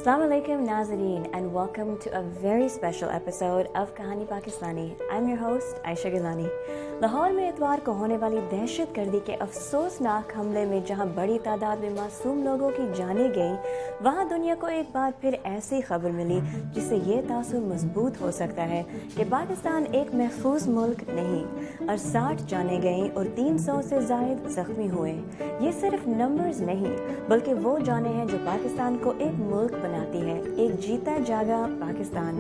Assalamu alaikum Nazareen and welcome to a very special episode of Kahani Pakistani. I'm your host Aisha Gilani. Lahore میں اتوار کو ہونے والی دہشت گردی کے افسوسناک حملے میں جہاں بڑی تعداد میں معصوم لوگوں کی جانیں گئیں، وہاں دنیا کو ایک بار پھر ایسی خبر ملی جس سے یہ تاثر مضبوط ہو سکتا ہے کہ پاکستان ایک محفوظ ملک نہیں اور 60 جانیں گئیں اور 300 سے زائد زخمی ہوئے۔ یہ صرف نمبرز نہیں بلکہ وہ جانیں ہیں جو پاکستان کو ایک ملک بناتی ہے، ایک جیتا جاگا پاکستان۔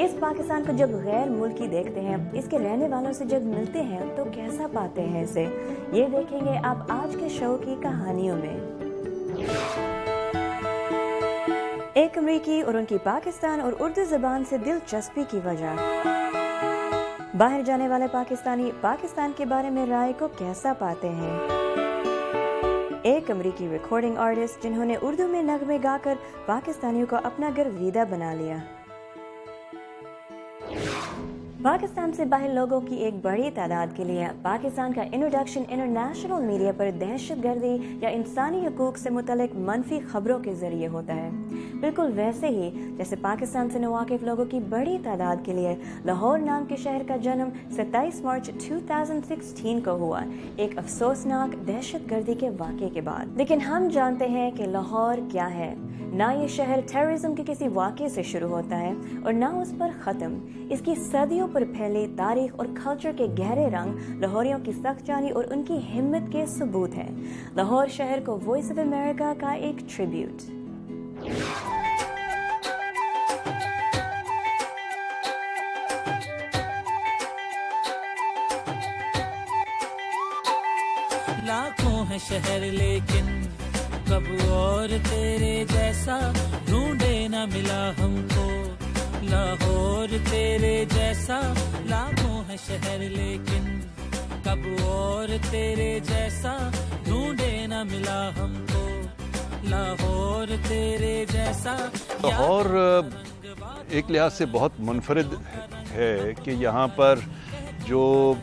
اس پاکستان کو جب غیر ملکی دیکھتے ہیں، اس کے رہنے والوں سے جب ملتے ہیں تو کیسا پاتے ہیں اسے، یہ دیکھیں گے آپ آج کے شو کی کہانیوں میں۔ ایک امریکی اور ان کی پاکستان اور اردو زبان سے دلچسپی کی وجہ۔ باہر جانے والے پاکستانی پاکستان کے بارے میں رائے کو کیسا پاتے ہیں۔ ایک امریکی ریکارڈنگ آرٹسٹ جنہوں نے اردو میں نغمے گا کر پاکستانیوں کو اپنا گرویدہ بنا لیا۔ پاکستان سے باہر لوگوں کی ایک بڑی تعداد کے لیے پاکستان کا انٹروڈکشن انٹرنیشنل میڈیا پر دہشت گردی یا انسانی حقوق سے متعلق منفی خبروں کے ذریعے ہوتا ہے، بالکل ویسے ہی جیسے پاکستان سے ناواقف لوگوں کی بڑی تعداد کے لیے لاہور نام کے شہر کا جنم 27 مارچ 2016 کو ہوا، ایک افسوسناک دہشت گردی کے واقعے کے بعد۔ لیکن ہم جانتے ہیں کہ لاہور کیا ہے۔ نہ یہ شہر ٹیررزم کے کسی واقعے سے شروع ہوتا ہے اور نہ اس پر ختم۔ اس کی صدیوں پر پھیلی تاریخ اور کلچر کے گہرے رنگ لاہوریوں کی سخت جانی اور ان کی ہمت کے ثبوت ہے۔ لاہور شہر کو وائس آف امریکہ کا ایک ٹریبیوٹ۔ لاکھوں ہے شہر لیکن کب اور تیرے جیسا ڈھونڈے نہ ملا ہم کو، لاہور تیرے جیسا لاکھوں ہے شہر لیکن کب اور تیرے جیسا ڈھونڈے نہ ملا ہم کو، لاہور تیرے جیسا۔ لاہور ایک لحاظ سے بہت منفرد ہے کہ یہاں پر جو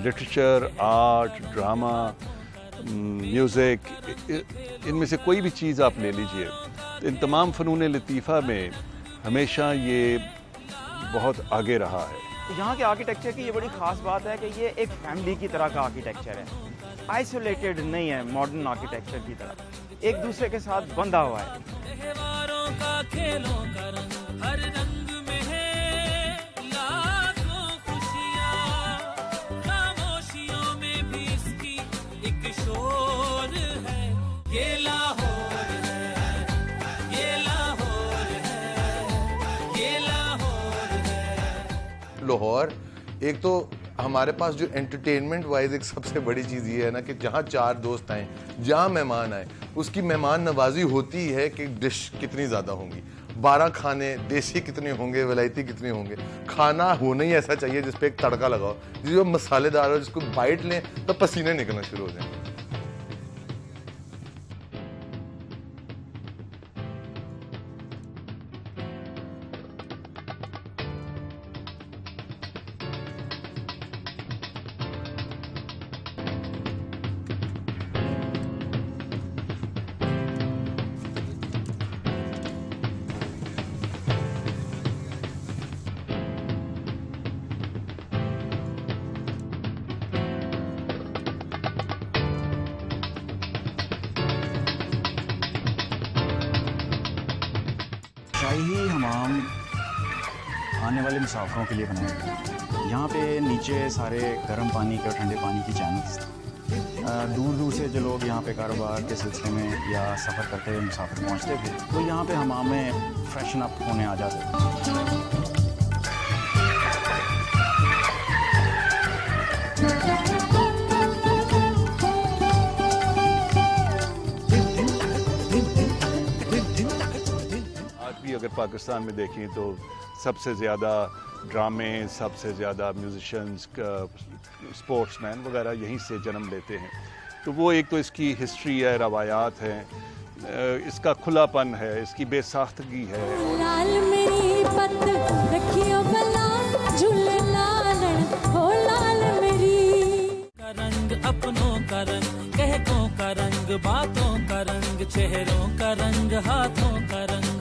لٹریچر، آرٹ، ڈرامہ، میوزک، ان میں سے کوئی بھی چیز آپ لے لیجئے، ان تمام فنون لطیفہ میں ہمیشہ یہ بہت آگے رہا ہے۔ یہاں کے آرکیٹیکچر کی یہ بڑی خاص بات ہے کہ یہ ایک فیملی کی طرح کا آرکیٹیکچر ہے، آئسولیٹڈ نہیں ہے ماڈرن آرکیٹیکچر کی طرح، ایک دوسرے کے ساتھ بندھا ہوا ہے۔ لاہور ایک تو ہمارے پاس جو انٹرٹینمنٹ وائز ایک سب سے بڑی چیز یہ ہے نا کہ جہاں 4 دوست آئیں، جہاں مہمان آئیں، اس کی مہمان نوازی ہوتی ہے کہ ڈش کتنی زیادہ ہوں گی، 12 کھانے دیسی کتنے ہوں گے، ولائتی کتنے ہوں گے۔ کھانا ہونا ہی ایسا چاہیے جس پہ ایک تڑکا لگاؤ، جو مسالے دار ہو، جس کو بائٹ لیں تو پسینے نکلنا شروع ہو جائیں۔ شاہی حمام آنے والے مسافروں کے لیے بنایا گیا۔ یہاں پہ نیچے سارے گرم پانی کے اور ٹھنڈے پانی کی چینلز، دور دور سے جو لوگ یہاں پہ کاروبار کے سلسلے میں یا سفر کرتے ہوئے مسافر پہنچتے تھے تو یہاں پہ حمام میں فریشن اپ ہونے آ جاتے تھے۔ اگر پاکستان میں دیکھیں تو سب سے زیادہ ڈرامے، سب سے زیادہ میوزیشنز، اسپورٹس مین وغیرہ یہیں سے جنم لیتے ہیں۔ تو وہ ایک تو اس کی ہسٹری ہے، روایات ہیں، اس کا کھلا پن ہے، اس کی بے ساختگی ہے۔ لال میری پت رکھیو بلا جھولے لالن ہو لال میری کا رنگ اپنوں کا رنگ، کہتوں کا رنگ، باتوں کا رنگ، چہروں کا رنگ، ہاتھوں کا رنگ،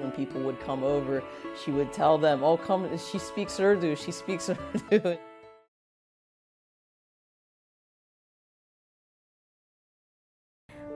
When people would come over, she would tell them, "Oh, come, she speaks Urdu, she speaks Urdu."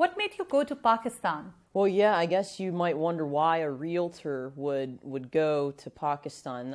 What made you go to Pakistan? Well, yeah, I guess you might wonder why a realtor would go to Pakistan.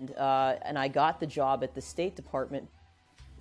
And I got the job at the State Department.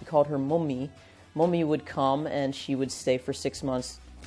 We called her Mummy. Mummy would come and she would stay for 6 months.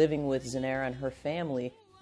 living with Zanera and her family.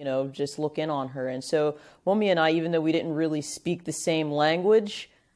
You know, just look in on her. And so Mummy and I, even though we didn't really speak the same language,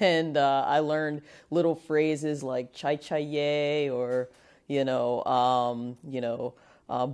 and I learned little phrases like chai chahiye or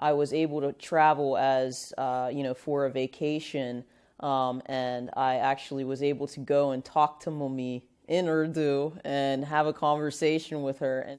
I was able to travel as for a vacation, and I actually was able to go and talk to Mummy in Urdu and have a conversation with her. And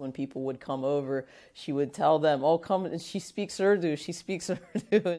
When people would come over, she would tell them, "Oh, come, she speaks Urdu, she speaks Urdu."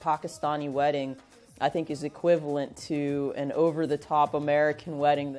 Pakistani wedding, I think, is equivalent to an over-the-top American wedding.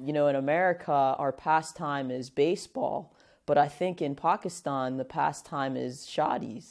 You know, in America, our pastime is baseball, but I think in Pakistan, the pastime is shadis.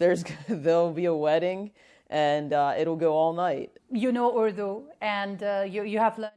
There'll be a wedding. And it'll go all night. You know Urdu and you have learned.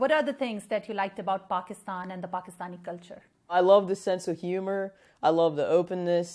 What are the things that you liked about Pakistan and the Pakistani culture? I love the sense of humor. I love the openness.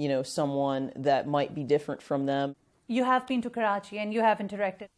You know, someone that might be different from them. You have been to Karachi and you have interacted.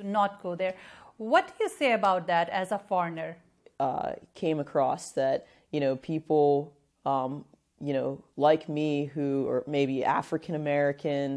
Do not go there. What do you say about that as a foreigner? Came across that, you know, people you know, like me who are maybe African American.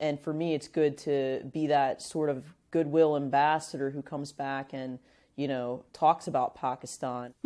And for me it's good to be that sort of goodwill ambassador who comes back and, you know, talks about Pakistan.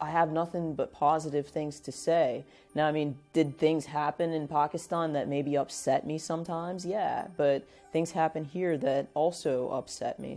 I have nothing but positive things to say. Now, I mean, did things happen in Pakistan that maybe upset me sometimes? Yeah, but things happen here that also upset me.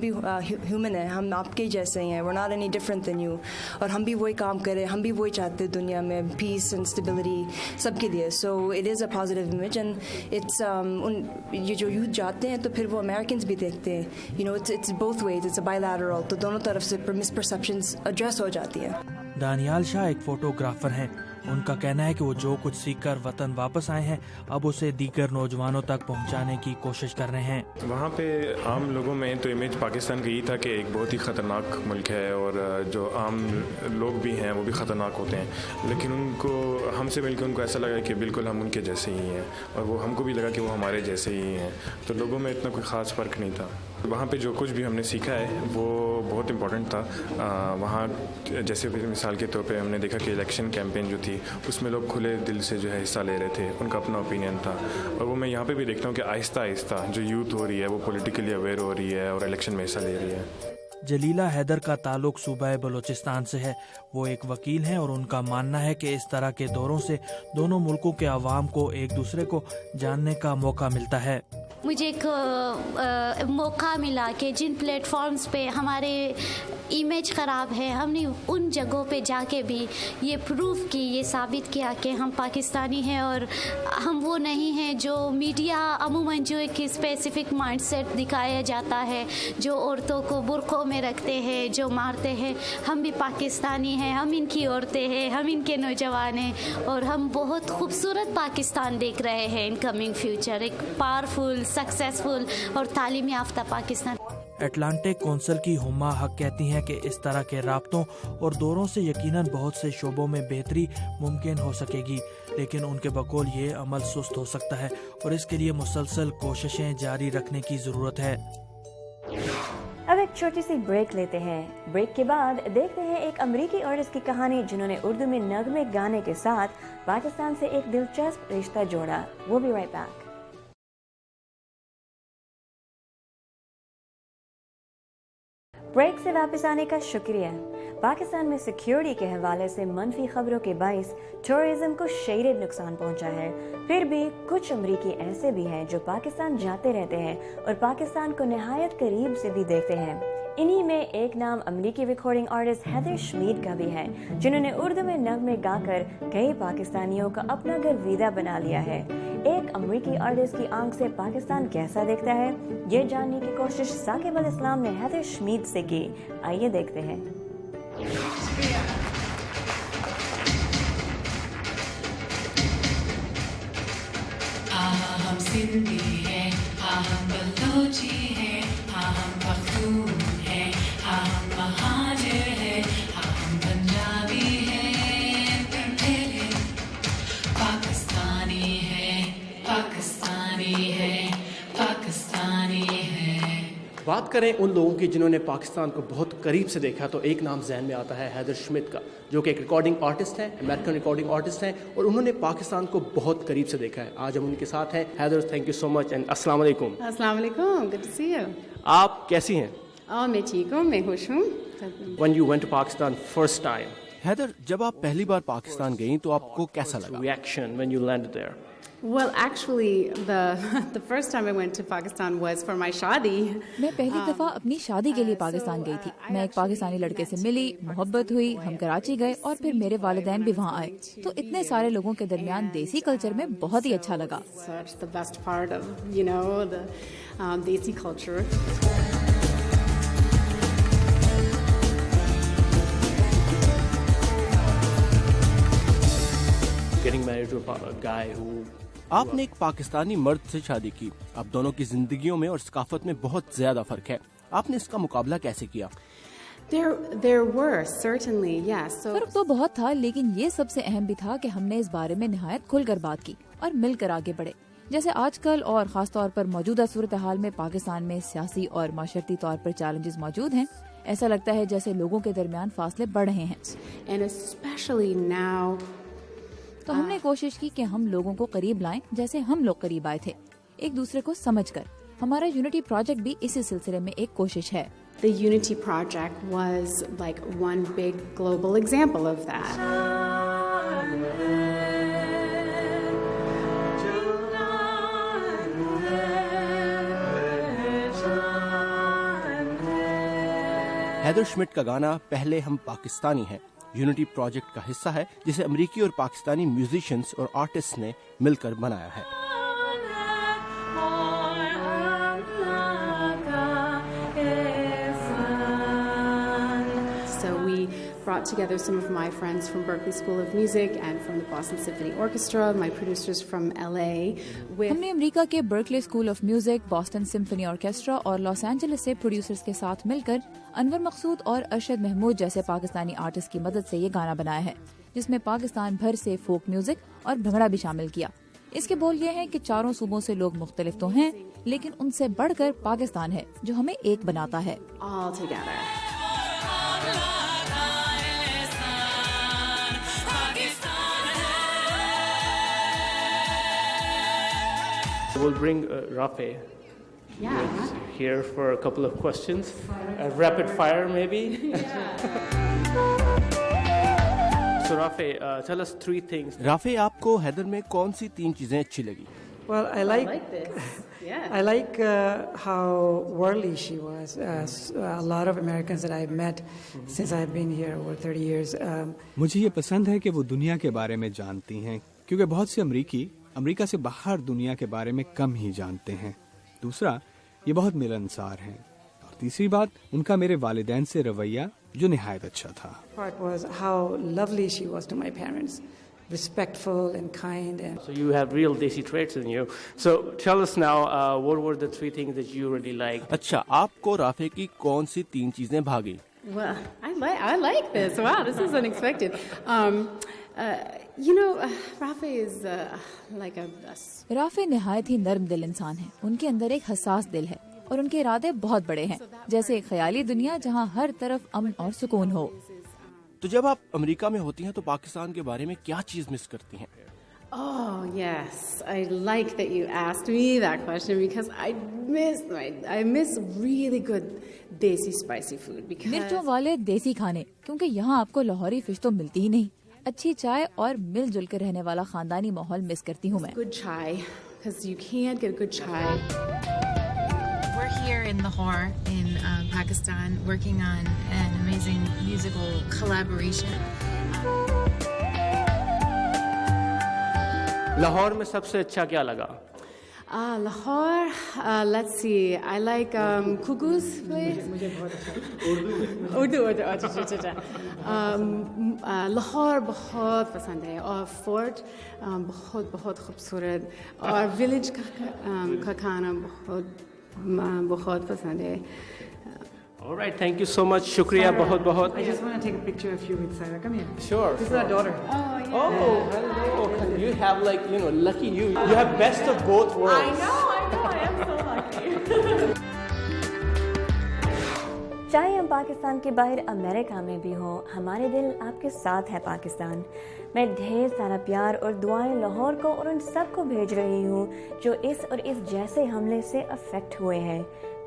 بھی human ہیں, ہم آپ کے جیسے ہی ہیں, we're not any different than you, اور ہم بھی وہی کام کریں, ہم بھی وہی چاہتے ہیں دنیا میں, پیس اینڈ اسٹیبلٹی سب کے لیے. So it is a positive image and it's یہ جو یوتھ جاتے ہیں تو پھر وہ امیریکنس بھی دیکھتے ہیں, it's both ways, it's a bilateral, تو دونوں طرف سے مسپرسیپشنز ایڈریس ہو جاتی ہیں. دانیال شاہ ایک فوٹوگرافر ہیں. ان کا کہنا ہے کہ وہ جو کچھ سیکھ کر وطن واپس آئے ہیں اب اسے دیگر نوجوانوں تک پہنچانے کی کوشش کر رہے ہیں. وہاں پہ عام لوگوں میں تو امیج پاکستان کا یہ تھا کہ ایک بہت ہی خطرناک ملک ہے اور جو عام لوگ بھی ہیں وہ بھی خطرناک ہوتے ہیں, لیکن ان کو ہم سے مل کے ان کو ایسا لگا کہ بالکل ہم ان کے جیسے ہی ہیں, اور وہ ہم کو بھی لگا کہ وہ ہمارے جیسے ہی ہیں, تو لوگوں میں اتنا کوئی خاص فرق نہیں تھا. وہاں پہ جو کچھ بھی ہم نے سیکھا ہے وہ بہت امپورٹنٹ تھا. وہاں جیسے مثال کے طور پہ ہم نے دیکھا کہ الیکشن کیمپین جو تھی اس میں لوگ کھلے دل سے جو ہے حصہ لے رہے تھے, ان کا اپنا اوپینین تھا, اور وہ میں یہاں پہ بھی دیکھتا ہوں کہ آہستہ آہستہ جو یوتھ ہو رہی ہے وہ پولیٹیکلی اویئر ہو رہی ہے اور الیکشن میں حصہ لے رہی ہے. جلیلہ حیدر کا تعلق صوبہ بلوچستان سے ہے. وہ ایک وکیل ہیں اور ان کا ماننا ہے کہ اس طرح کے دوروں سے دونوں ملکوں کے عوام کو ایک دوسرے کو جاننے کا موقع ملتا ہے. مجھے ایک موقع ملا کہ جن پلیٹ فارمز پہ ہمارے امیج خراب ہے, ہم نے ان جگہوں پہ جا کے بھی یہ پروف کی, یہ ثابت کیا کہ ہم پاکستانی ہیں اور ہم وہ نہیں ہیں جو میڈیا عموماً جو ایک اسپیسیفک مائنڈ سیٹ دکھایا جاتا ہے, جو عورتوں کو برقعوں میں رکھتے ہیں, جو مارتے ہیں. ہم بھی پاکستانی ہیں, ہم ان کی عورتیں ہیں, ہم ان کے نوجوان ہیں, اور ہم بہت خوبصورت پاکستان دیکھ رہے ہیں ان کمنگ فیوچر, ایک پاورفل, سکسیسفل اور تعلیم یافتہ پاکستان. اٹلانٹک کونسل کی ہما حق کہتی ہیں کہ اس طرح کے رابطوں اور دوروں سے یقیناً بہت سے شعبوں میں بہتری ممکن ہو سکے گی, لیکن ان کے بقول یہ عمل سست ہو سکتا ہے اور اس کے لیے مسلسل کوششیں جاری رکھنے کی ضرورت ہے. اب ایک چھوٹی سی بریک لیتے ہیں. بریک کے بعد دیکھتے ہیں ایک امریکی آرٹسٹ کی کہانی جنہوں نے اردو میں نغمے گانے کے ساتھ پاکستان سے ایک دلچسپ رشتہ جوڑا. We'll be right back. Break سے واپس آنے کا شکریہ. پاکستان میں سیکیورٹی کے حوالے سے منفی خبروں کے باعث ٹورزم کو شدید نقصان پہنچا ہے. پھر بھی کچھ امریکی ایسے بھی ہیں جو پاکستان جاتے رہتے ہیں اور پاکستان کو نہایت قریب سے بھی دیکھتے ہیں. انہی میں ایک نام امریکی ریکارڈنگ آرٹسٹ ہیدر شمید کا بھی ہے, جنہوں نے اردو میں نغمے گا کر کئی پاکستانیوں کا اپنا گھر ویدا بنا لیا ہے. ایک امریکی آرٹسٹ کی آنکھ سے پاکستان کیسا دیکھتا ہے, یہ جاننے کی کوشش ثاقب الاسلام نے ہیدر شمید سے کی. آئیے دیکھتے ہیں. ہم سندھی ہیں, ہم بلوچی ہیں, ہم پختون ہیں, ہم مہاجر ہیں, ہم پنجابی ہیں, پٹھیرے پاکستانی ہیں, پاکستانی ہیں, پاکستانی ہیں. بات کریں ان لوگوں کی جنہوں نے پاکستان کو بہت قریب سے دیکھا تو ایک نام ذہن میں آتا ہے ہیدر شمید کا, جو کہ ایک ریکارڈنگ آرٹسٹ ہیں, امریکن ریکارڈنگ آرٹسٹ ہیں, اور انہوں نے پاکستان کو بہت قریب سے دیکھا ہے. آج ہم ان کے ساتھ ہیں. Heather, thank you so much and السلام علیکم. السلام علیکم, گڈ ٹو سی یو. آپ کیسی ہیں؟ میں ٹھیک ہوں, میں خوش ہوں. When you went to Pakistan first time, ہیدر, جب آپ پہلی بار پاکستان گئیں تو آپ کو کیسا لگا؟ reaction when you landed there? Well, actually, the first time I went to Pakistan was for my shadi. میں پہلی دفعہ اپنی شادی کے لیے پاکستان گئی تھی. میں ایک پاکستانی لڑکے سے ملی, محبت ہوئی, ہم کراچی گئے اور پھر میرے والدین بھی وہاں آئے. تو اتنے سارے لوگوں کے درمیان دیسی کلچر میں بہت ہی اچھا لگا. Such the best part of, the desi culture. Getting married to a guy who آپ نے ایک پاکستانی مرد سے شادی کی. اب دونوں کی زندگیوں میں اور ثقافت میں بہت زیادہ فرق ہے. آپ نے اس کا مقابلہ کیسے کیا؟ There were certainly, yes. فرق تو بہت تھا, لیکن یہ سب سے اہم بھی تھا کہ ہم نے اس بارے میں نہایت کھل کر بات کی اور مل کر آگے بڑھے. جیسے آج کل اور خاص طور پر موجودہ صورتحال میں پاکستان میں سیاسی اور معاشرتی طور پر چیلنجز موجود ہیں, ایسا لگتا ہے جیسے لوگوں کے درمیان فاصلے بڑھ رہے ہیں. And especially now, تو ہم نے کوشش کی کہ ہم لوگوں کو قریب لائیں جیسے ہم لوگ قریب آئے تھے, ایک دوسرے کو سمجھ کر. ہمارا یونٹی پروجیکٹ بھی اسی سلسلے میں ایک کوشش ہے. The Unity Project was like one big global example of that. Haider شمٹ کا گانا پہلے ہم پاکستانی ہیں یونٹی پروجیکٹ کا حصہ ہے جسے امریکی اور پاکستانی میوزیشنز اور آرٹسٹ نے مل کر بنایا ہے. So we brought together some of my friends from Berklee School of Music and from the Boston Symphony Orchestra, my producers from LA. ہم نے امریکہ کے Berkeley school of music, Boston symphony orchestra اور Los Angeles سے producers کے ساتھ مل کر انور مقصود اور ارشد محمود جیسے پاکستانی آرٹسٹ کی مدد سے یہ گانا بنایا ہے، جس میں پاکستان بھر سے فوک میوزک اور بھنگڑا بھی شامل کیا. اس کے بول یہ ہیں کہ چاروں صوبوں سے لوگ مختلف تو ہیں، لیکن ان سے بڑھ کر پاکستان ہے جو ہمیں ایک بناتا ہے. All together. We'll bring Rafe here for a couple of questions. Rapid fire, maybe? So, Rafe, tell us 3 things. رافع، آپ کو حیدر میں کون سی 3 چیزیں اچھی لگی؟ Well, I like how worldly she was. A lot of Americans that I've met since I've been here over 30 years. مجھے یہ پسند ہے کہ وہ دنیا کے بارے میں جانتی ہیں، کیونکہ بہت سے امریکہ سے باہر دنیا کے بارے میں کم ہی جانتے ہیں. دوسرا، یہ بہت ملنسار ہیں. اور تیسری بات، ان کا میرے والدین سے رویہ جو نہایت اچھا تھا. Part was how lovely she was to my parents. Respectful and kind. So you have real Desi traits in you. So tell us now, what were the 3 things that you really liked? اچھا، آپ کو رافع کی کون سی 3 چیزیں بھاگی؟ Well, I like this. Wow, this is unexpected. Rafe is like a... رافع نہایت ہی نرم دل انسان ہے. ان کے اندر ایک حساس دل ہے اور ان کے ارادے بہت بڑے ہیں، جیسے ایک خیالی دنیا جہاں ہر طرف امن اور سکون ہو. تو جب آپ امریکہ میں ہوتی ہیں تو پاکستان کے بارے میں کیا چیز مس کرتی ہیں؟ Oh, yes. I like that you asked me that question because I miss really good desi spicy food. Because مرچوں والے دیسی کھانے، کیونکہ یہاں آپ کو لاہوری فش تو ملتی ہی نہیں. اچھی چائے اور مل جل کر رہنے والا خاندانی ماحول مس کرتی ہوں میں. Good chai, because you can't get good chai. We're here in Lahore in Pakistan working on an amazing musical collaboration. Lahore میں سب سے اچھا کیا لگا؟ Lahore, let's see. I like Kugus, please. Urdu. اچھا. لاہور بہت پسند ہے اور فورٹ بہت خوبصورت اور ولیج کا کھانا بہت پسند ہے. All right, thank you so much. شکریہ بہت. I just want to take a picture of you with Sarah. Come here. Sure. This is our daughter. Oh, hello. You have lucky you. You have best of both worlds. I know. I am so lucky. چاہے ہم پاکستان کے باہر امریکہ میں بھی ہوں، ہمارے دل آپ کے ساتھ ہے پاکستان. میں ڈھیر سارا پیار اور دعائیں لاہور کو اور ان سب کو بھیج رہی ہوں جو اس اور اس جیسے حملے سے افیکٹ ہوئے ہیں.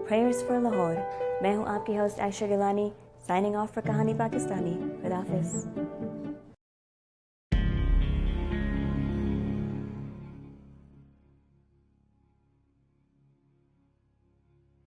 Prayers for Lahore. میں ہوں آپ کی host Ayesha Gilani, signing off for کہانی پاکستانی. خدا حافظ.